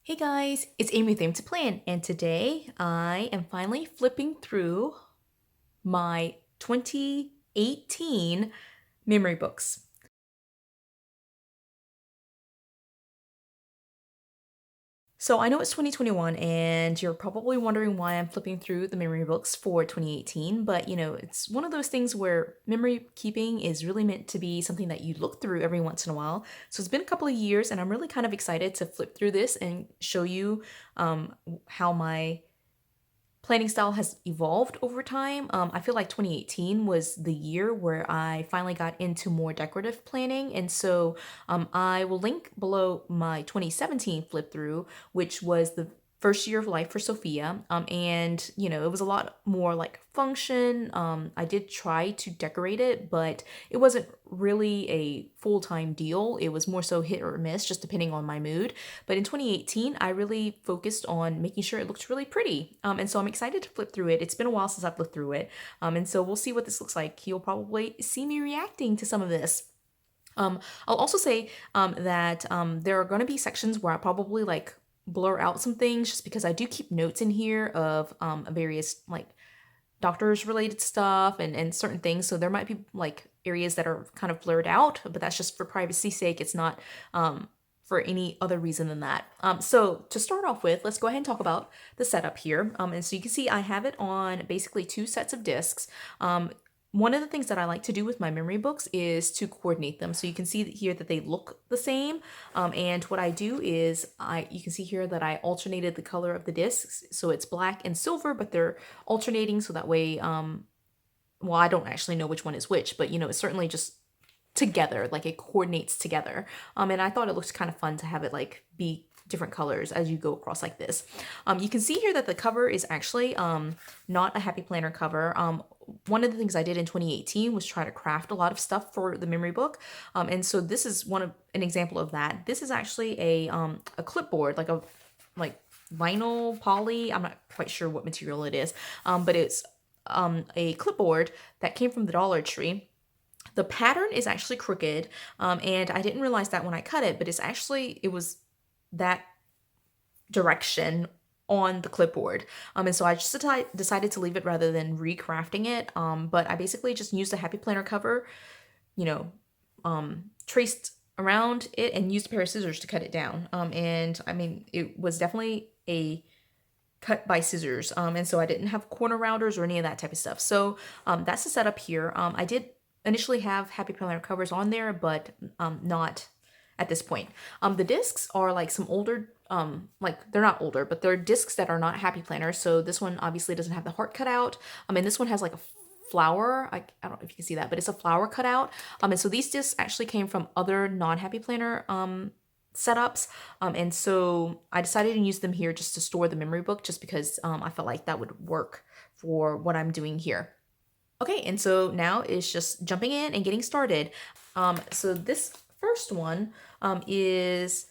Hey guys, it's Amy with aim.to.plan, and today I am finally flipping through my 2018 memory books. So I know it's 2021 and you're probably wondering why I'm flipping through the memory books for 2018, but it's one of those things where memory keeping is really meant to be something that you look through every once in a while. So it's been a couple of years and I'm really kind of excited to flip through this and show you how my planning style has evolved over time. I feel like 2018 was the year where I finally got into more decorative planning. And so I will link below my 2017 flip through, which was the first year of life for Sophia. It was a lot more like function. I did try to decorate it, but it wasn't really a full-time deal. It was more so hit or miss, just depending on my mood. But in 2018, I really focused on making sure it looked really pretty. And so I'm excited to flip through it. It's been a while since I've flipped through it. And so we'll see what this looks like. You'll probably see me reacting to some of this. I'll also say that there are going to be sections where I probably like blur out some things just because I do keep notes in here of various like doctors related stuff and certain things. So there might be like areas that are kind of blurred out, but that's just for privacy's sake. It's not for any other reason than that. So to start off with, let's go ahead and talk about the setup here. And so you can see I have it on basically two sets of discs. One of the things that I like to do with my memory books is to coordinate them. So you can see here that they look the same. And what I do is you can see here that I alternated the color of the discs. So it's black and silver, but they're alternating so that way, well, I don't actually know which one is which, but it's certainly just together, like it coordinates together. And I thought it looked kind of fun to have it like be different colors as you go across like this. You can see here that the cover is actually not a Happy Planner cover. One of the things I did in 2018 was try to craft a lot of stuff for the memory book. And so this is an example of that. This is actually a clipboard, like vinyl poly. I'm not quite sure what material it is, but it's a clipboard that came from the Dollar Tree. The pattern is actually crooked, and I didn't realize that when I cut it, but it was that direction on the clipboard. And so I just decided to leave it rather than recrafting it. But I basically just used a Happy Planner cover, you know, traced around it and used a pair of scissors to cut it down. And I mean, it was definitely a cut by scissors. And so I didn't have corner rounders or any of that type of stuff. So that's the setup here. I did initially have Happy Planner covers on there, but not at this point. The discs are like some older, like they're not older, but they're discs that are not Happy Planner. So this one obviously doesn't have the heart cut out. And this one has like a flower. I don't know if you can see that, but it's a flower cut out. And so these discs actually came from other non-Happy Planner setups. And so I decided to use them here just to store the memory book just because I felt like that would work for what I'm doing here. Okay, and so now it's just jumping in and getting started. So this first one is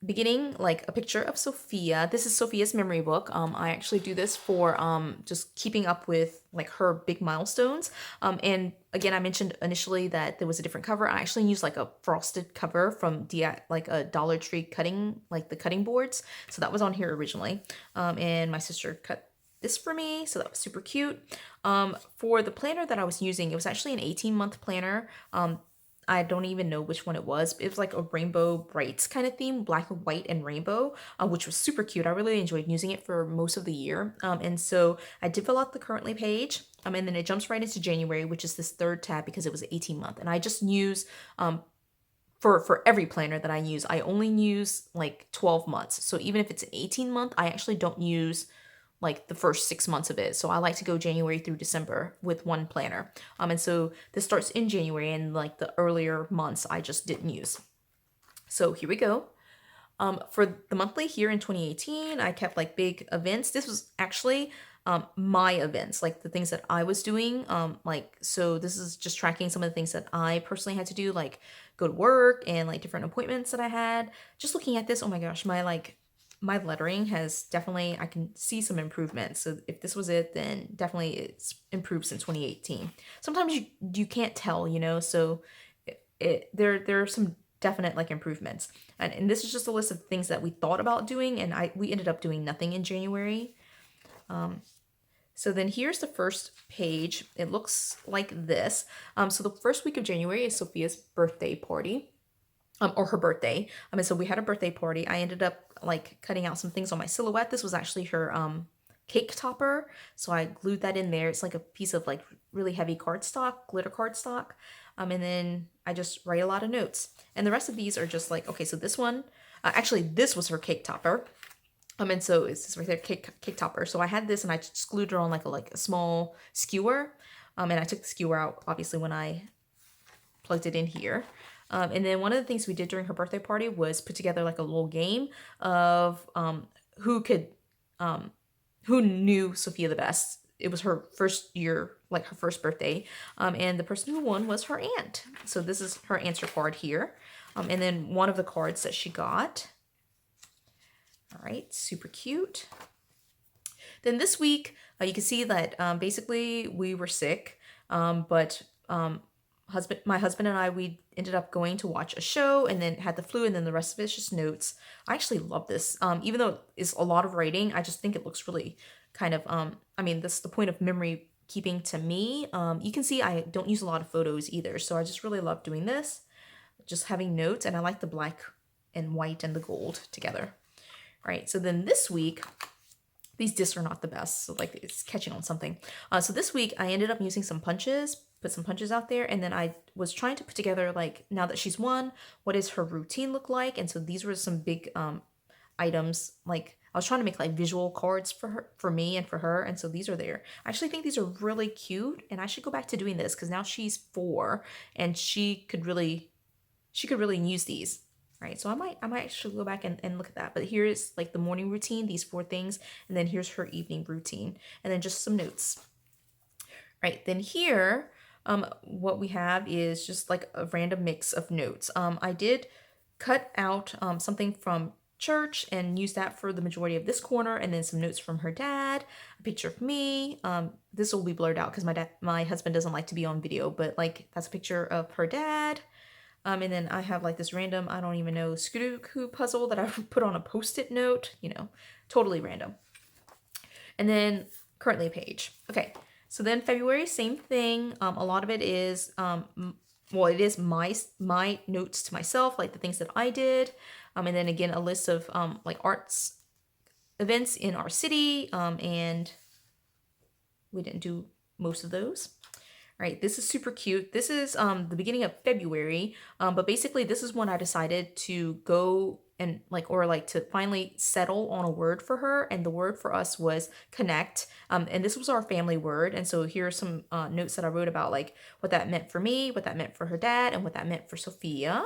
beginning like a picture of Sophia. This is Sophia's memory book. I actually do this for just keeping up with like her big milestones. And again, I mentioned initially that there was a different cover. I actually used like a frosted cover from like a Dollar Tree cutting, like the cutting boards. So that was on here originally. And my sister cut this for me, so that was super cute. For the planner that I was using, it was actually an 18-month planner. I don't even know which one it was. It was like a rainbow brights kind of theme, black and white and rainbow, which was super cute. I really enjoyed using it for most of the year. And so I did fill out the currently page, and then it jumps right into January, which is this third tab because it was 18-month. And I just use for every planner that I use, I only use like 12 months. So even if it's an 18-month, I actually don't use like the first 6 months of it. So I like to go January through December with one planner. And so this starts in January, and like the earlier months I just didn't use. So here we go. For the monthly here in 2018, I kept like big events. This was actually my events, like the things that I was doing. So this is just tracking some of the things that I personally had to do, like go to work and like different appointments that I had. Just looking at this, oh my gosh, my lettering has definitely, I can see some improvement. So if this was it, then definitely it's improved since 2018. Sometimes you can't tell, so there are some definite like improvements. And this is just a list of things that we thought about doing, and we ended up doing nothing in January. So then here's the first page. It looks like this. So the first week of January is Sophia's birthday party. Or her birthday. And so we had a birthday party. I ended up like cutting out some things on my silhouette. This was actually her cake topper. So I glued that in there. It's like a piece of like really heavy cardstock, glitter cardstock. And then I just write a lot of notes. And the rest of these are just like, okay, so this one, actually this was her cake topper. And so it's this right there, cake topper. So I had this and I just glued it on like a small skewer. And I took the skewer out obviously when I plugged it in here. And then one of the things we did during her birthday party was put together like a little game of who could, who knew Sophia the best. It was her first year, like her first birthday. And the person who won was her aunt. So this is her answer card here. And then one of the cards that she got. All right, super cute. Then this week, you can see that basically we were sick, but my husband and I, we ended up going to watch a show and then had the flu, and then the rest of it's just notes. I actually love this. Even though it's a lot of writing, I just think it looks really kind of, I mean, this is the point of memory keeping to me. You can see I don't use a lot of photos either, so I just really love doing this, just having notes, and I like the black and white and the gold together. All right, so then this week, these discs are not the best, so like it's catching on something. So this week I ended up using some punches, put some punches out there, and then I was trying to put together like, now that she's won, what does her routine look like? And so these were some big items. Like I was trying to make like visual cards for her, for me and for her, and so these are there. I actually think these are really cute, and I should go back to doing this because now she's 4 and she could really use these. Right, so I might actually go back and look at that. But here's like the morning routine, these 4 things, and then here's her evening routine, and then just some notes. Right, then here, what we have is just like a random mix of notes. I did cut out something from church and use that for the majority of this corner, and then some notes from her dad, a picture of me. This will be blurred out because my husband doesn't like to be on video, but like that's a picture of her dad. And then I have like this random, I don't even know, Sudoku puzzle that I put on a post-it note, you know, totally random. And then currently a page. Okay, so then February, same thing. A lot of it is, well, it is my notes to myself, like the things that I did. And then again, a list of like arts events in our city. And we didn't do most of those. All right, this is super cute. This is the beginning of February, but basically this is when I decided to go and to finally settle on a word for her, and the word for us was connect, and this was our family word. And so here are some notes that I wrote about like what that meant for me, what that meant for her dad, and what that meant for Sophia.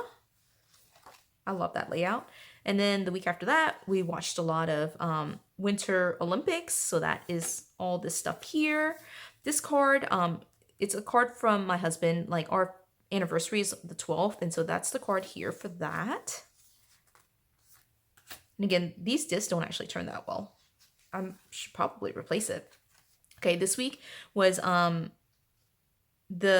I love that layout. And then the week after that, we watched a lot of Winter Olympics, so that is all this stuff here. This card, it's a card from my husband, like our anniversary is the 12th, and so that's the card here for that. And again, these discs don't actually turn that well. I should probably replace it. Okay, this week was the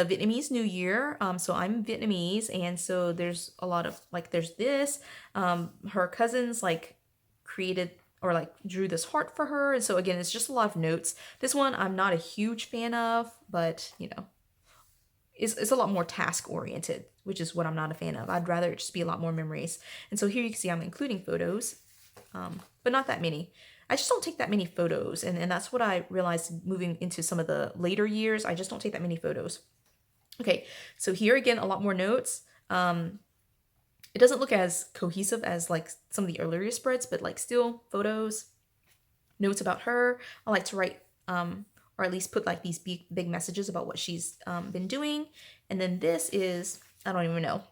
Vietnamese New Year. So I'm Vietnamese, and so there's a lot of like, there's this, her cousins like created or like drew this heart for her. And so again, it's just a lot of notes. This one I'm not a huge fan of, but you know, it's a lot more task oriented, which is what I'm not a fan of. I'd rather it just be a lot more memories. And so here you can see I'm including photos, but not that many. I just don't take that many photos. And that's what I realized moving into some of the later years. I just don't take that many photos. Okay, so here again, a lot more notes. It doesn't look as cohesive as like some of the earlier spreads, but like still photos, notes about her. I like to write, or at least put like these big messages about what she's been doing. And then this is, I don't even know.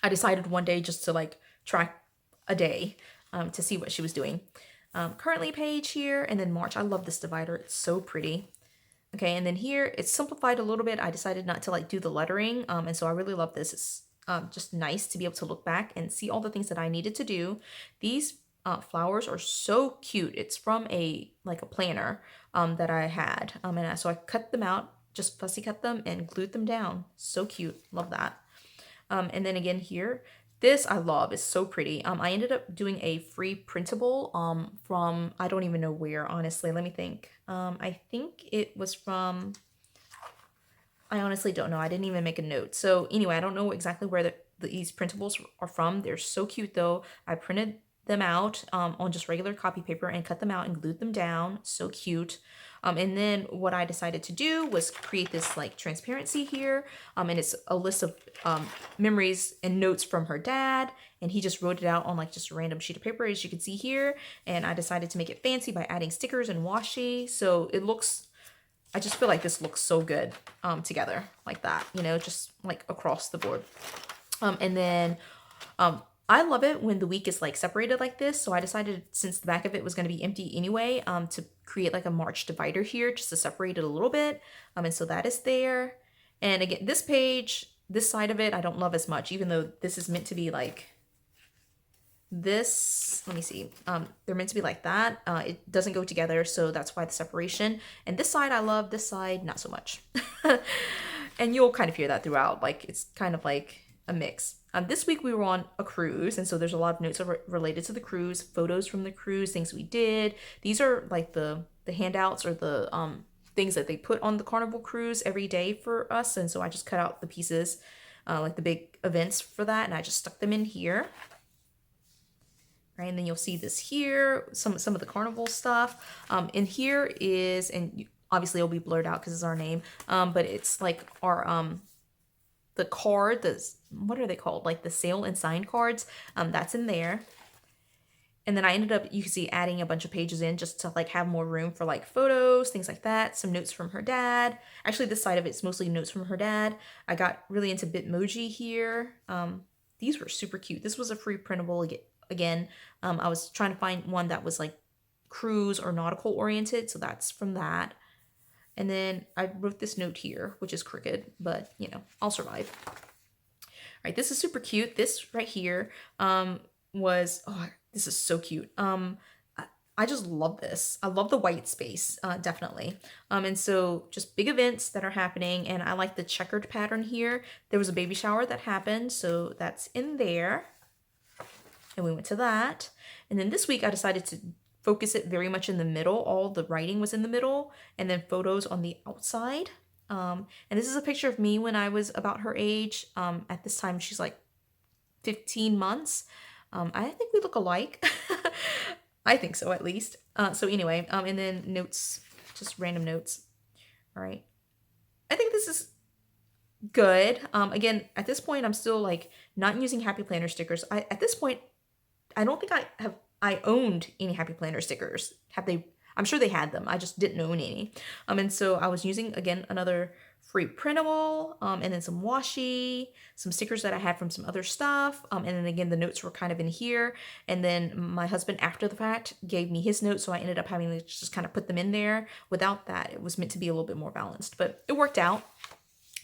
I decided one day just to like track a day to see what she was doing. Currently page here, and then March. I love this divider. It's so pretty. Okay, and then here it's simplified a little bit. I decided not to like do the lettering, and so I really love this. It's just nice to be able to look back and see all the things that I needed to do. These flowers are so cute. It's from a planner that I had, so I cut them out, just fussy cut them and glued them down. So cute. Love that. And then again here, This I love. It's so pretty. I ended up doing a free printable from I don't even know where, honestly. Let me think. I think it was from I honestly don't know. I didn't even make a note. So anyway, I don't know exactly where these printables are from. They're so cute though. I printed them out on just regular copy paper and cut them out and glued them down. So cute. And then what I decided to do was create this like transparency here. And it's a list of memories and notes from her dad. And he just wrote it out on like just a random sheet of paper, as you can see here. And I decided to make it fancy by adding stickers and washi. So it looks, I just feel like this looks so good together like that, you know, just like across the board. And then I love it when the week is like separated like this. So I decided, since the back of it was going to be empty anyway, to create like a March divider here just to separate it a little bit. And so that is there. And again, this page, this side of it, I don't love as much, even though this is meant to be like this. Let me see. They're meant to be like that. It doesn't go together, so that's why the separation. And this side I love, this side not so much. And you'll kind of hear that throughout. Like it's kind of like a mix. This week we were on a cruise, and so there's a lot of notes related to the cruise, photos from the cruise, things we did. These are like the handouts or the things that they put on the Carnival cruise every day for us, and so I just cut out the pieces, like the big events for that, and I just stuck them in here. Right, and then you'll see this here, some of the Carnival stuff. And here is, and obviously it'll be blurred out because it's our name, but it's like our the card, what are they called? Like the sale and sign cards. That's in there. And then I ended up, you can see, adding a bunch of pages in just to like have more room for like photos, things like that. Some notes from her dad. Actually, this side of it's mostly notes from her dad. I got really into Bitmoji here. These were super cute. This was a free printable again. I was trying to find one that was like cruise or nautical oriented, so that's from that. And then I wrote this note here, which is crooked, but you know, I'll survive. All right, this is super cute. This right here was, oh, this is so cute. I just love this. I love the white space, definitely. And so just big events that are happening, and I like the checkered pattern here. There was a baby shower that happened, so that's in there. And we went to that. And then this week I decided to focus it very much in the middle. All the writing was in the middle, and then photos on the outside. And this is a picture of me when I was about her age. At this time, she's like 15 months. I think we look alike. I think so, at least. So anyway, and then notes, just random notes. All right. I think this is good. Again, at this point, I'm still like not using Happy Planner stickers. At this point, I don't think I owned any Happy Planner stickers. Have they? I'm sure they had them. I just didn't own any. And so I was using, again, another free printable, and then some washi, some stickers that I had from some other stuff. And then again, the notes were kind of in here. And then my husband, after the fact, gave me his notes. So I ended up having to just kind of put them in there. Without that, it was meant to be a little bit more balanced, but it worked out.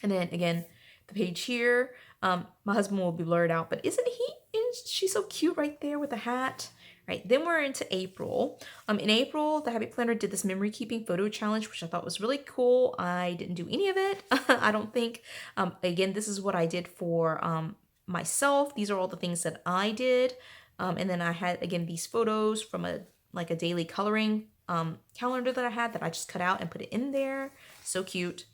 And then again, the page here, my husband will be blurred out, but isn't she's so cute right there with the hat. Right, then we're into April. In April, the Happy Planner did this memory keeping photo challenge, which I thought was really cool. I didn't do any of it, I don't think. Again, this is what I did for myself. These are all the things that I did. And then I had, again, these photos from a daily coloring calendar that I had that I just cut out and put it in there. So cute.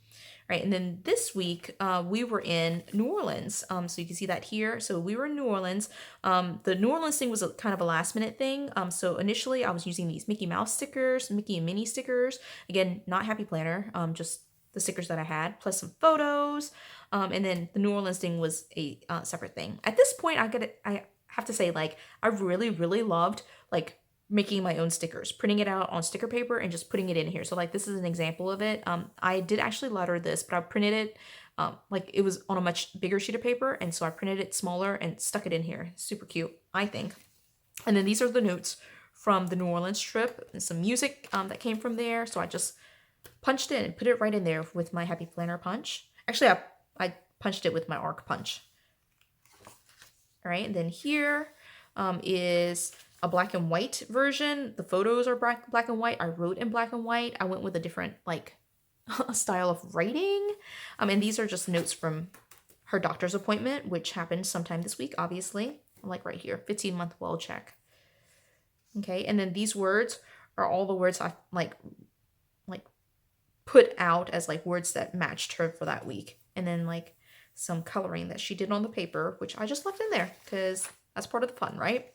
Right, and then this week we were in New Orleans, so you can see that here. So we were in New Orleans. The New Orleans thing was kind of a last minute thing. So initially I was using these Mickey Mouse stickers, Mickey and Minnie stickers. Again, not Happy Planner, just the stickers that I had, plus some photos. And then the New Orleans thing was a separate thing. At this point, I have to say, like, I really, really loved like making my own stickers, printing it out on sticker paper and just putting it in here. So like this is an example of it. I did actually letter this, but I printed it like it was on a much bigger sheet of paper, and so I printed it smaller and stuck it in here. Super cute, I think. And then these are the notes from the New Orleans trip and some music that came from there. So I just punched it and put it right in there with my Happy Planner punch. Actually, I punched it with my arc punch. All right, and then here is a black and white version. The photos are black and white. I wrote in black and white. I went with a different like style of writing. And these are just notes from her doctor's appointment, which happened sometime this week, obviously. Like right here, 15-month well check. Okay, and then these words are all the words I like put out as like words that matched her for that week. And then like some coloring that she did on the paper, which I just left in there because that's part of the fun, right?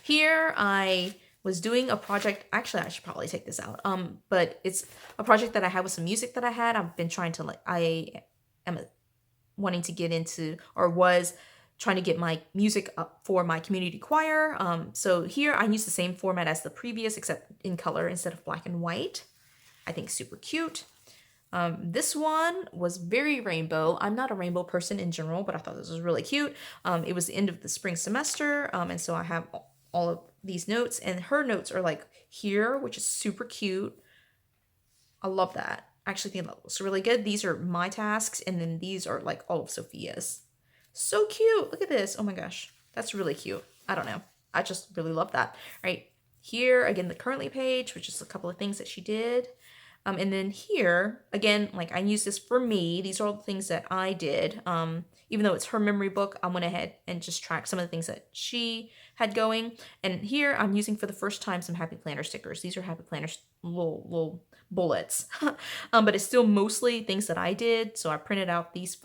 Here I was doing a project. Actually, I should probably take this out. But it's a project that I had with some music that I had. I've been trying to I am wanting to get into, or was trying to get my music up for my community choir. So here I use the same format as the previous, except in color instead of black and white. I think super cute. This one was very rainbow. I'm not a rainbow person in general, but I thought this was really cute. It was the end of the spring semester, and so I have all of these notes, and her notes are like here, which is super cute. I love that. I actually think that looks really good. These are my tasks, and then these are like all of Sophia's. So cute. Look at this. Oh my gosh. That's really cute. I don't know. I just really love that. Right here, again, the currently page, which is a couple of things that she did. And then here, again, like I use this for me. These are all the things that I did. Even though it's her memory book, I went ahead and just tracked some of the things that she had going. And here I'm using for the first time some Happy Planner stickers. These are Happy Planner little bullets. But it's still mostly things that I did. So I printed out these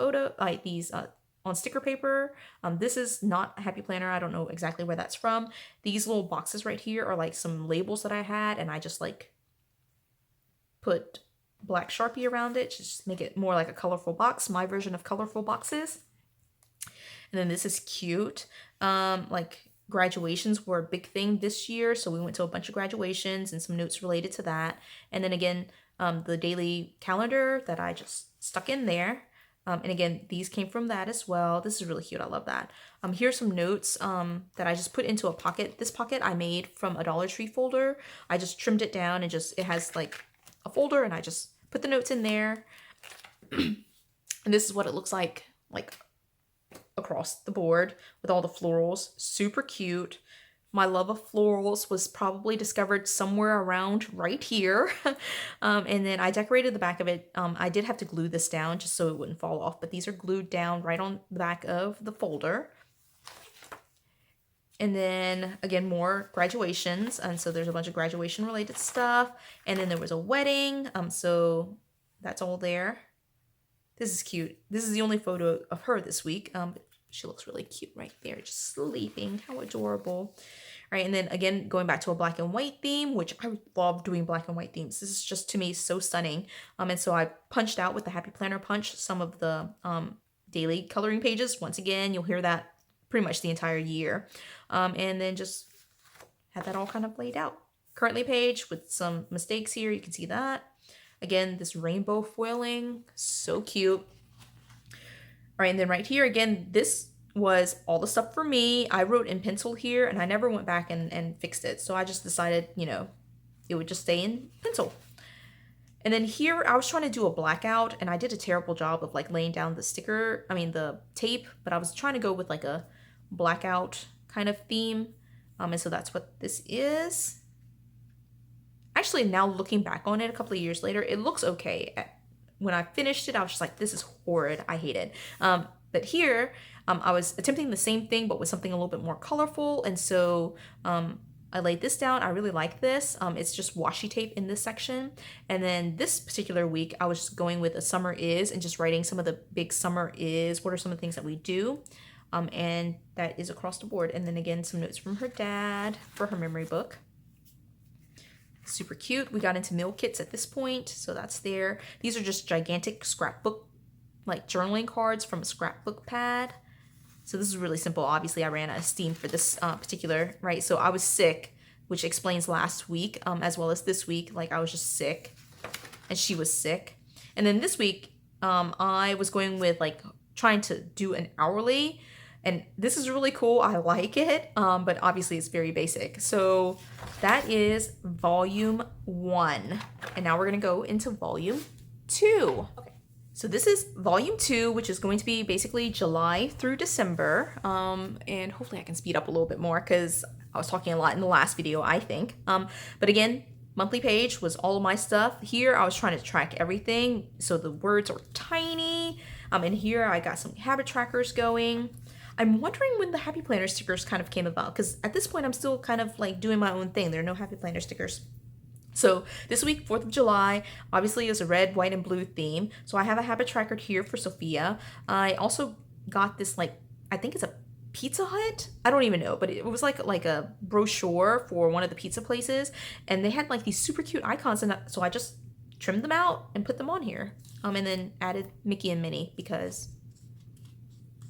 on sticker paper. This is not a Happy Planner. I don't know exactly where that's from. These little boxes right here are like some labels that I had, and I just like put black Sharpie around it to just make it more like a colorful box, my version of colorful boxes. And then this is cute. Like graduations were a big thing this year, so we went to a bunch of graduations and some notes related to that. And then again, the daily calendar that I just stuck in there. And again, these came from that as well. This is really cute. I love that. Here's some notes that I just put into a pocket. This pocket I made from a Dollar Tree folder. I just trimmed it down and it has like a folder, and I just put the notes in there. And this is what it looks like across the board with all the florals. Super cute. My love of florals was probably discovered somewhere around right here. And then I decorated the back of it. I did have to glue this down just so it wouldn't fall off, but these are glued down right on the back of the folder. And then again, more graduations. And so there's a bunch of graduation related stuff. And then there was a wedding. So that's all there. This is cute. This is the only photo of her this week. She looks really cute right there, just sleeping. How adorable. All right, and then again, going back to a black and white theme, which I love doing black and white themes. This is just, to me, so stunning. And so I punched out with the Happy Planner punch some of the daily coloring pages. Once again, you'll hear that pretty much the entire year. And then just had that all kind of laid out. Currently page with some mistakes here. You can see that. Again, this rainbow foiling, so cute. All right, and then right here, again, this was all the stuff for me. I wrote in pencil here, and I never went back and fixed it. So I just decided, it would just stay in pencil. And then here, I was trying to do a blackout, and I did a terrible job of like laying down the tape, but I was trying to go with like a blackout kind of theme. And so that's what this is. Actually, now looking back on it a couple of years later, it looks okay. When I finished it, I was just like, this is horrid. I hate it. But here, I was attempting the same thing, but with something a little bit more colorful. And so I laid this down. I really like this. It's just washi tape in this section. And then this particular week, I was just going with a summer is and just writing some of the big summer is. What are some of the things that we do? And that is across the board. And then again, some notes from her dad for her memory book. Super cute. We got into meal kits at this point, so that's there. These are just gigantic scrapbook, like journaling cards from a scrapbook pad. So this is really simple. Obviously, I ran out of steam for this particular, right? So I was sick, which explains last week, as well as this week. Like I was just sick, and she was sick. And then this week, I was going with like trying to do an hourly. And this is really cool. I like it, but obviously it's very basic. So that is volume 1. And now we're going to go into volume 2. Okay. So this is volume 2, which is going to be basically July through December. And hopefully I can speed up a little bit more because I was talking a lot in the last video, I think. But again, monthly page was all of my stuff. Here I was trying to track everything. So the words are tiny. And here I got some habit trackers going. I'm wondering when the Happy Planner stickers kind of came about, because at this point I'm still kind of like doing my own thing. There are no Happy Planner stickers. So this week, 4th of July, obviously is a red, white, and blue theme. So I have a habit tracker here for Sophia. I also got this, like, I think it's a Pizza Hut? I don't even know, but it was like a brochure for one of the pizza places, and they had like these super cute icons, and so I just trimmed them out and put them on here. And then added Mickey and Minnie because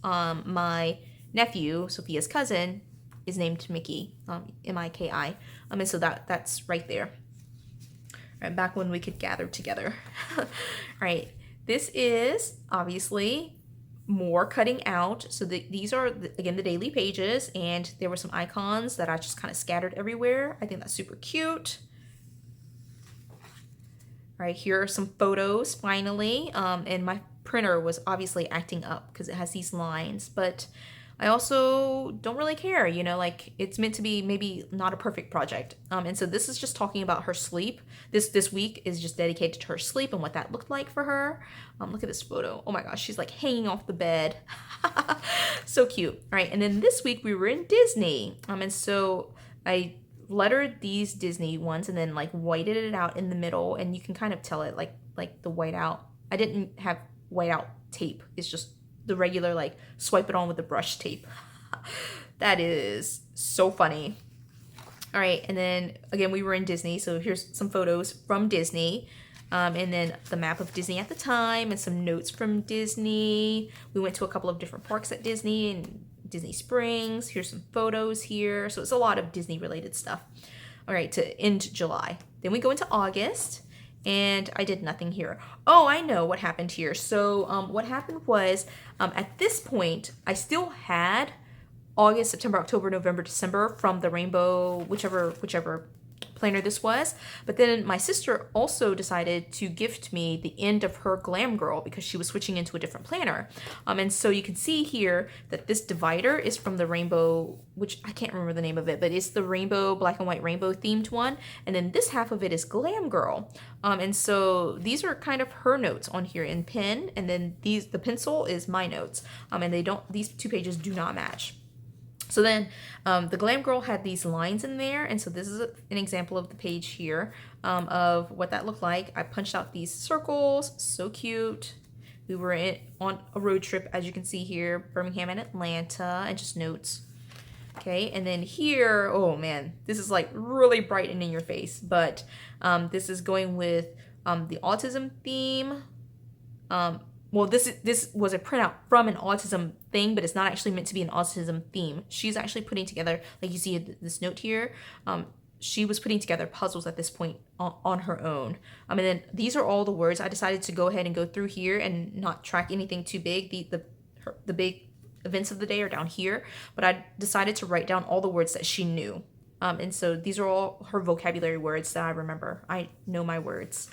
my nephew, Sophia's cousin, is named Mickey, M-I-K-I. And so that's right there. All right, back when we could gather together. All right, this is obviously more cutting out. So these are, again, the daily pages, and there were some icons that I just kind of scattered everywhere. I think that's super cute. All right, here are some photos finally. And my printer was obviously acting up because it has these lines, but I also don't really care, you know, like it's meant to be maybe not a perfect project. And so this is just talking about her sleep. This week is just dedicated to her sleep and what that looked like for her. Look at this photo. Oh my gosh, she's like hanging off the bed. So cute. All right, and then this week we were in Disney. And so I lettered these Disney ones and then like whited it out in the middle, and you can kind of tell it like the white out. I didn't have white out tape. It's just the regular like swipe it on with the brush tape. That is so funny. All right, and then again we were in Disney, so here's some photos from Disney. And then the map of Disney at the time and some notes from Disney. We went to a couple of different parks at Disney and Disney Springs. Here's some photos here. So it's a lot of Disney related stuff. All right, to end July. Then we go into August, and I did nothing here. Oh, I know what happened here. So what happened was at this point, I still had August, September, October, November, December from the rainbow, whichever planner this was. But then my sister also decided to gift me the end of her Glam Girl because she was switching into a different planner. And so you can see here that this divider is from the rainbow, which I can't remember the name of it, but it's the rainbow, black and white rainbow themed one. And then this half of it is Glam Girl. And so these are kind of her notes on here in pen. And then the pencil is my notes. And these two pages do not match. So then the Glam Girl had these lines in there, and so this is an example of the page here of what that looked like. I punched out these circles, so cute. We were on a road trip, as you can see here, Birmingham and Atlanta, and just notes. Okay, and then here, oh man, this is like really bright and in your face, but this is going with the autism theme. Well, this was a printout from an autism thing, but it's not actually meant to be an autism theme. She's actually putting together, like you see this note here, she was putting together puzzles at this point on her own. And then these are all the words. I decided to go ahead and go through here and not track anything too big. The big events of the day are down here, but I decided to write down all the words that she knew. And so these are all her vocabulary words that I remember. I know my words.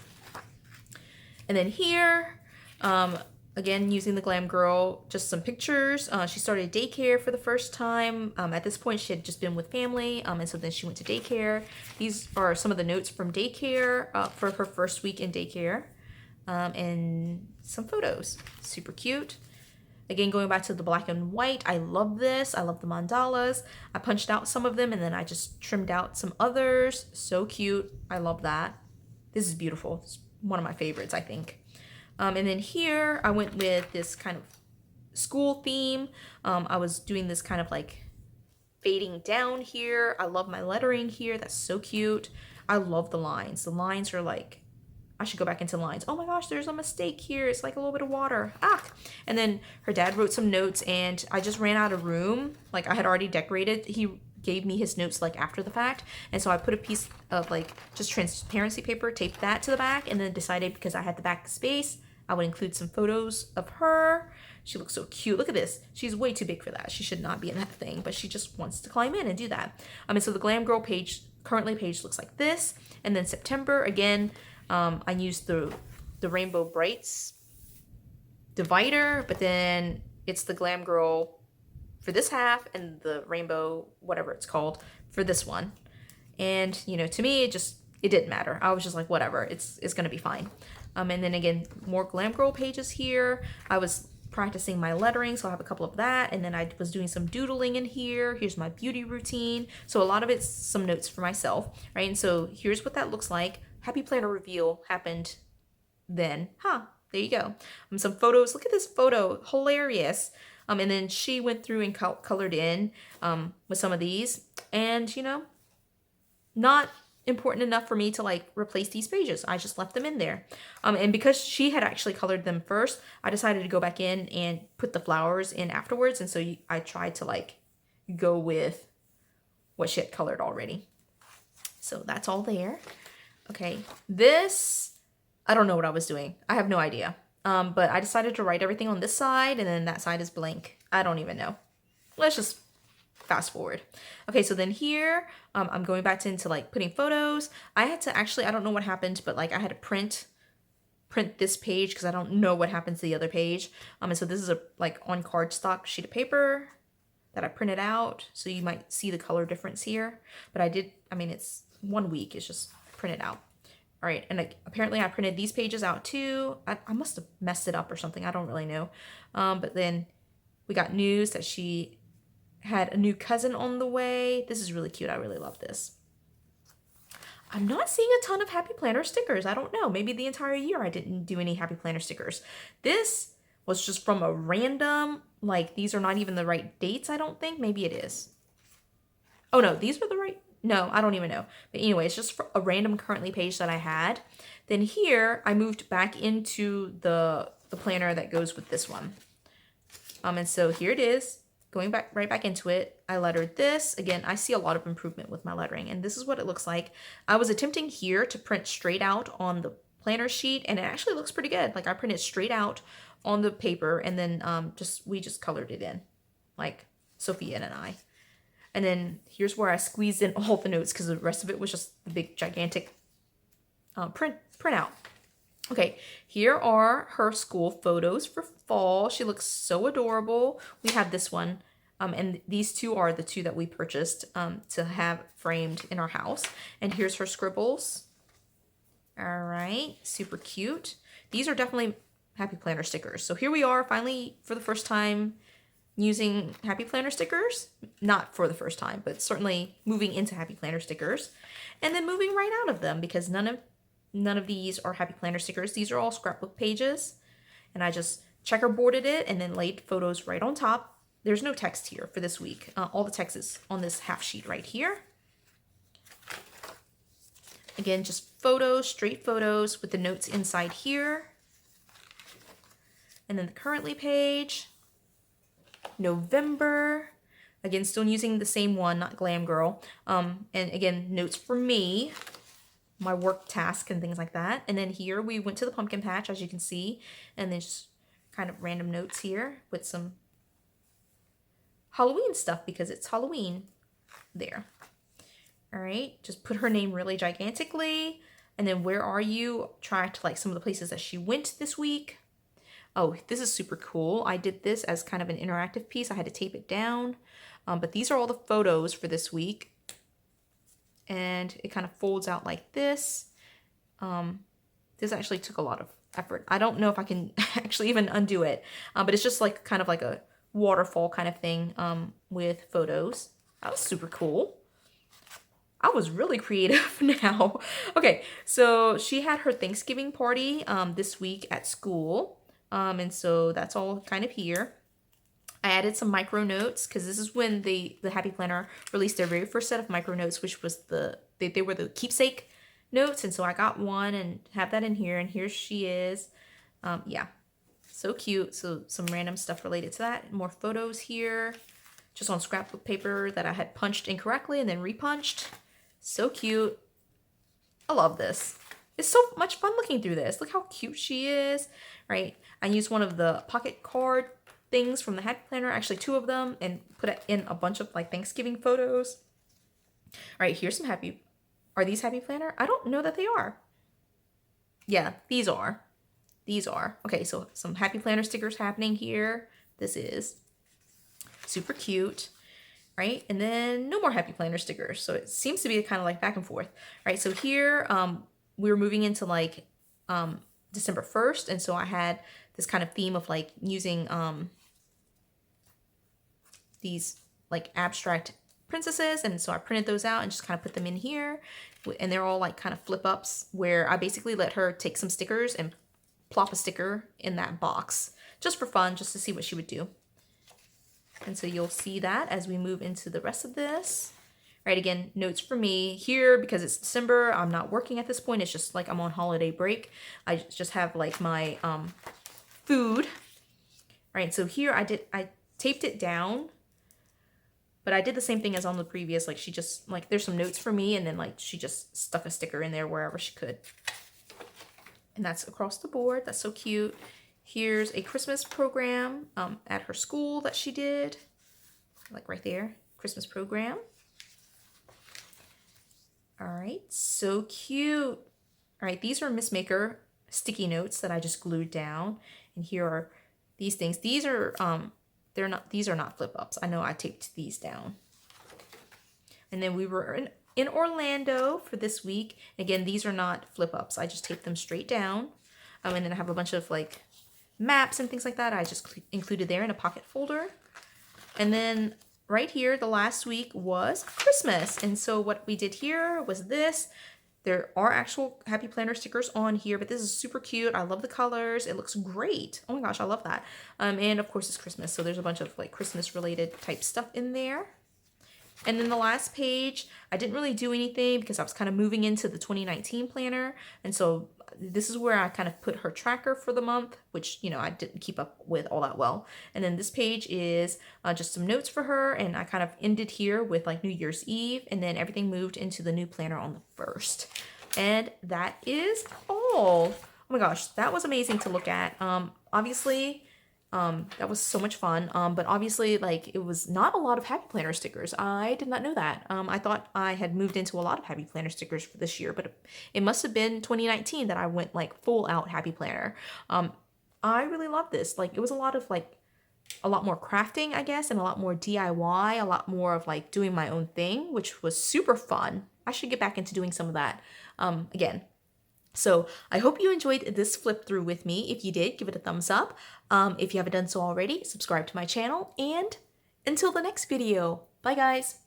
And then here, again, using the Glam Girl, just some pictures. She started daycare for the first time. At this point, she had just been with family, and so then she went to daycare. These are some of the notes from daycare for her first week in daycare, and some photos. Super cute. Again, going back to the black and white, I love this. I love the mandalas. I punched out some of them, and then I just trimmed out some others. So cute. I love that. This is beautiful. It's one of my favorites, I think. And then here I went with this kind of school theme. I was doing this kind of like fading down here. I love my lettering here. That's so cute. I love the lines. The lines are like, I should go back into lines. Oh my gosh, there's a mistake here. It's like a little bit of water. And then her dad wrote some notes, and I just ran out of room. Like I had already decorated. He gave me his notes like after the fact, and so I put a piece of like just transparency paper, taped that to the back, and then decided because I had the back space, I would include some photos of her. She looks so cute. Look at this. She's way too big for that. She should not be in that thing, but she just wants to climb in and do that. And so the Glam Girl page looks like this. And then September, again, I used the Rainbow Brights divider, but then it's the Glam Girl for this half and the Rainbow, whatever it's called, for this one. And, you know, to me, it didn't matter. I was just like, whatever, it's going to be fine. And then again, more Glam Girl pages here. I was practicing my lettering, so I have a couple of that. And then I was doing some doodling in here. Here's my beauty routine. So a lot of it's some notes for myself, right? And so here's what that looks like. Happy planner reveal happened then. There you go. Some photos. Look at this photo. Hilarious. And then she went through and colored in with some of these. And, you know, not important enough for me to like replace these pages. I just left them in there. And because she had actually colored them first, I decided to go back in and put the flowers in afterwards. And so I tried to like go with what she had colored already. So that's all there. Okay, this, I don't know what I was doing. I have no idea. But I decided to write everything on this side, and then that side is blank. I don't even know. Let's just fast forward. Okay, so then here, I'm going back into like putting photos. I had to actually, I don't know what happened, but like I had to print this page because I don't know what happens to the other page. And so this is a like on cardstock sheet of paper that I printed out. So you might see the color difference here. But I mean, it's 1 week. It's just printed out. All right, and apparently I printed these pages out too. I must have messed it up or something. I don't really know. But then we got news that she had a new cousin on the way. This is really cute. I really love this. I'm not seeing a ton of Happy Planner stickers. I don't know. Maybe the entire year I didn't do any Happy Planner stickers. This was just from a random, like these are not even the right dates, I don't think. Maybe it is. Oh no, these were the right, no, I don't even know. But anyway, it's just a random currently page that I had. Then here, I moved back into the planner that goes with this one. And so here it is, going back right back into it. I lettered this. Again, I see a lot of improvement with my lettering, and this is what it looks like. I was attempting here to print straight out on the planner sheet, and it actually looks pretty good. Like I printed straight out on the paper, and then we just colored it in, like Sophia and I. And then here's where I squeezed in all the notes because the rest of it was just the big gigantic printout. Okay, here are her school photos for fall. She looks so adorable. We have this one, and these two are the two that we purchased to have framed in our house. And here's her scribbles. All right, super cute. These are definitely Happy Planner stickers. So here we are finally for the first time using Happy Planner stickers. Not for the first time, but certainly moving into Happy Planner stickers. And then moving right out of them because none of these are Happy Planner stickers. These are all scrapbook pages. And I just checkerboarded it and then laid photos right on top. There's no text here for this week. All the text is on this half sheet right here. Again, just photos, straight photos with the notes inside here. And then the currently page. November. Again, still using the same one, not Glam Girl. And again, notes for me, my work task and things like that. And then here we went to the pumpkin patch, as you can see. And then just kind of random notes here with some Halloween stuff because it's Halloween there. All right, just put her name really gigantically. And then where are you? Try to like some of the places that she went this week. Oh, this is super cool. I did this as kind of an interactive piece. I had to tape it down. But these are all the photos for this week. And it kind of folds out like this. This actually took a lot of effort. I don't know if I can actually even undo it. But it's just like kind of like a waterfall kind of thing with photos. That was super cool. I was really creative now. Okay, so she had her Thanksgiving party this week at school. And so that's all kind of here. I added some micro notes because this is when the Happy Planner released their very first set of micro notes, which was they were the keepsake notes. And so I got one and have that in here. And here she is. Yeah, so cute. So some random stuff related to that. More photos here, just on scrapbook paper that I had punched incorrectly and then repunched. So cute. I love this. It's so much fun looking through this. Look how cute she is, right? I used one of the pocket card things from the Happy Planner, actually 2 of them, and put in a bunch of like Thanksgiving photos. All right, here's some are these Happy Planner? I don't know that they are. Yeah, these are. These are. Okay, so some Happy Planner stickers happening here. This is super cute. Right, and then no more Happy Planner stickers. So it seems to be kind of like back and forth. Right, so here we were moving into like December 1st, and so I had this kind of theme of like using these like abstract princesses, and so I printed those out and just kind of put them in here, and they're all like kind of flip ups where I basically let her take some stickers and plop a sticker in that box just for fun, just to see what she would do. And so you'll see that as we move into the rest of this. Right, again, notes for me here, because it's December, I'm not working at this point, it's just like I'm on holiday break. I just have like my food. Right, so here I taped it down, but I did the same thing as on the previous. Like she just, like there's some notes for me, and then like she just stuck a sticker in there wherever she could. And that's across the board. That's so cute. Here's a Christmas program at her school that she did. Like right there, Christmas program. All right, so cute. All right, these are Miss Maker sticky notes that I just glued down. And here are these things. These are these are not flip ups. I know I taped these down. And then we were in Orlando for this week. Again, these are not flip ups. I just taped them straight down. And then I have a bunch of like maps and things like that. I just included there in a pocket folder. And then right here, the last week was Christmas. And so what we did here was this. There are actual Happy Planner stickers on here, but this is super cute. I love the colors. It looks great. Oh my gosh, I love that. And of course it's Christmas, so there's a bunch of like Christmas related type stuff in there. And then the last page, I didn't really do anything because I was kind of moving into the 2019 planner. And so this is where I kind of put her tracker for the month, which, you know, I didn't keep up with all that well. And then this page is just some notes for her. And I kind of ended here with like New Year's Eve, and then everything moved into the new planner on the 1st. And that is all. Oh my gosh, that was amazing to look at. Obviously, that was so much fun. But obviously, like, it was not a lot of Happy Planner stickers. I did not know that. I thought I had moved into a lot of Happy Planner stickers for this year, but it must have been 2019 that I went like full out Happy Planner. I really love this. Like, it was a lot of like a lot more crafting, I guess, and a lot more DIY, a lot more of like doing my own thing, which was super fun. I should get back into doing some of that again. So I hope you enjoyed this flip through with me. If you did, give it a thumbs up. If you haven't done so already, subscribe to my channel, and until the next video, bye guys.